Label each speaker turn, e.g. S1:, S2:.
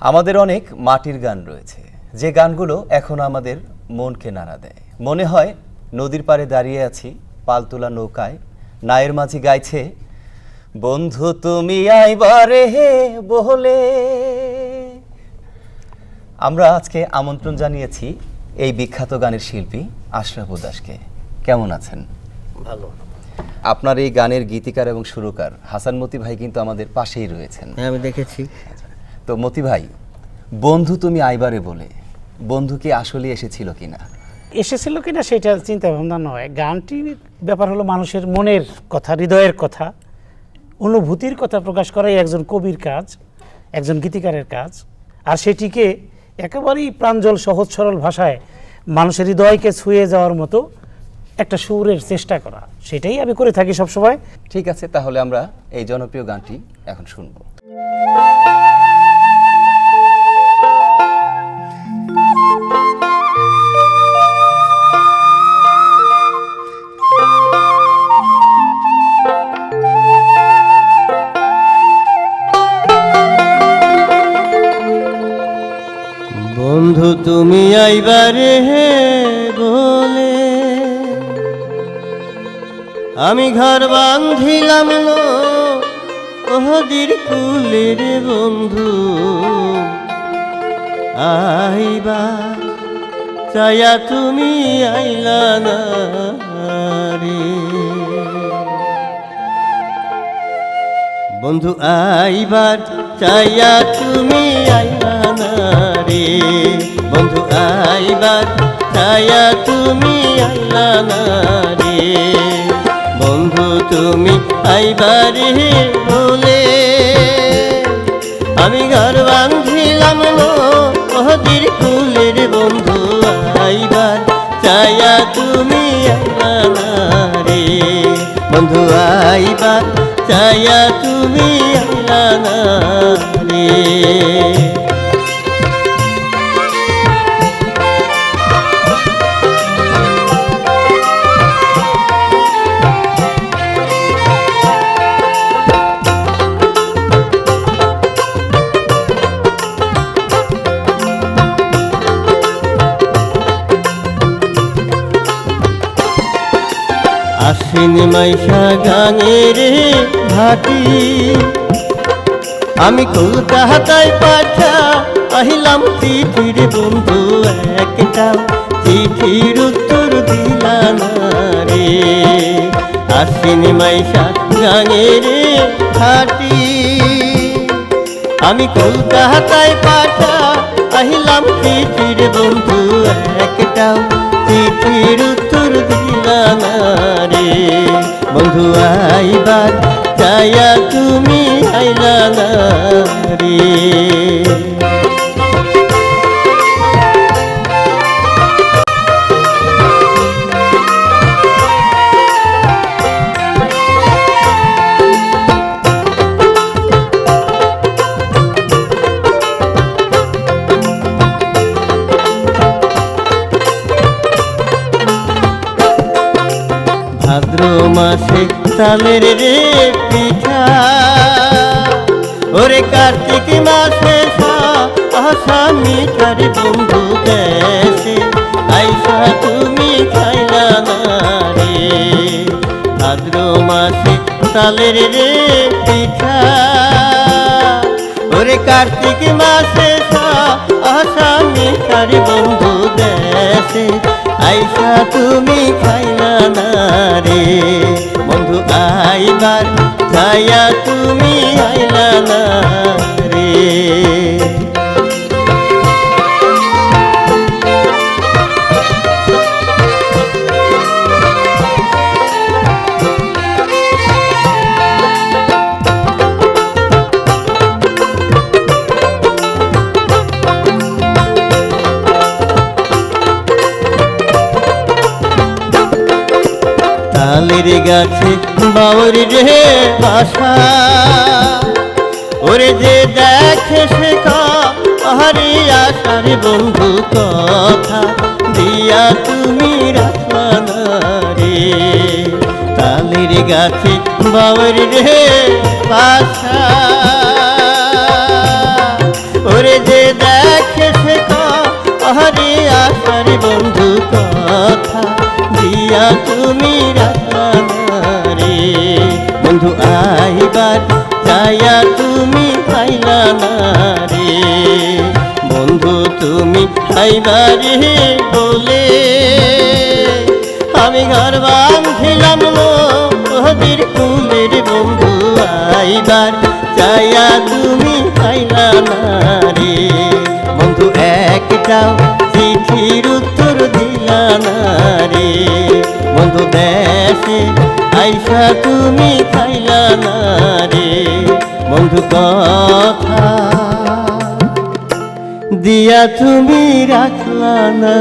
S1: আমাদের অনেক মাটির গান রয়েছে, যে গানগুলো এখনো আমাদের মনকে নাড়া দেয়। মনে হয় নদীর পাড়ে দাঁড়িয়ে আছি পালতোলা নৌকায়, নায়ের মাঝি গাইছে বন্ধু তুমি আইবারে বলে। আমরা আজকে আমন্ত্রণ জানিয়েছি এই বিখ্যাত গানের শিল্পী আশরাফ উদাসকে। কেমন আছেন?
S2: ভালো।
S1: আপনার এই গানের গীতিকার এবং সুরকার হাসান মতি ভাই কিন্তু আমাদের পাশেই রয়েছেন।
S2: হ্যাঁ, আমি দেখেছি।
S1: তো মতি ভাই, বন্ধু তুমি আইবারে বলে, বন্ধু কি আসলে এসেছিল কিনা?
S3: এসেছিল কিনা সেটা চিন্তা ভাবনা নয়, গানটির ব্যাপার হলো মানুষের মনের কথা, হৃদয়ের কথা, অনুভূতির কথা প্রকাশ করাই একজন কবির কাজ, একজন গীতিকারের কাজ। আর সেটিকে একেবারেই প্রাঞ্জল সহজ সরল ভাষায় মানুষের হৃদয়কে ছুঁয়ে যাওয়ার মতো একটা সুরের চেষ্টা করা, সেটাই আমি করে থাকি সবসময়।
S1: ঠিক আছে, তাহলে আমরা এই জনপ্রিয় গানটি এখন শুনবো।
S2: বন্ধু তুমি আইবারে বলে আমি ঘর বাঁধিলাম নদীর কূলে রে বন্ধু, আইবা চায়া তুমি আইলা না রে বন্ধু, আইবার চাইয়া তুমি আইলা না রে বন্ধু, আইবার চাইয়া তুমি আইলা না রে বন্ধু তুমি আইবারে বলে আমি ঘর বাঁধিলাম নদীর কূলে রে বন্ধু, আইবার চাইয়া তুমি আইলা না রে বন্ধু, আইবার চাইয়া তুমি আইলা না রে। আশ্বিন মাইশা গানের ঘাটি আমি কলকাতায় পাঠা আহিলাম চিঠির বন্ধু, একটা চিঠির উত্তর দিলা না রে। আশ্বিন মাইশা গানের ঘাটি আমি কলকাতায় পাঠা আহিলাম চিঠির বন্ধু, একটা চিঠির উত্তর দিলা না রে বন্ধু, আইবার চাইয়া তুমি আইলা না রে। ভাদ্র মাসে তালের রে পিঠা, ওরে কার্তিক মাসে আশা মিঠার বন্ধু দেশে আইসা তুমি খাইলা না রে। ভাদ্র মাসে তালের রে পিঠা, ওরে কার্তিক মাসে আশা মিঠার বন্ধু দেশে আইসা তুমি খাইলা না রে বন্ধু, আইবার চাইয়া তুমি আইলা না রে। তালের গাছে বাউর রে বাসা, ওরে যে দেখে সে কাহারি আশার বন্ধু, কথা দিয়া তুমি রাখলা না রে। তালের গাছে বাউর রে বাসা, ওরে যে বন্ধু কথা দিয়া তুমি রাখলা না রে বন্ধু আইবার চাইয়া তুমি পাইলা না রে বন্ধু তুমি আইবারে বলে আমি ঘর বাঁধিলাম নদীর কুলের বন্ধু আইবার চাইয়া তুমি পাইলা না রে বন্ধু একটাও চিঠির উত্তর দিলা না রে বন্ধু দেশে আইসা তুমি খাইলা না রে বন্ধু কথা দিয়া তুমি রাখলা না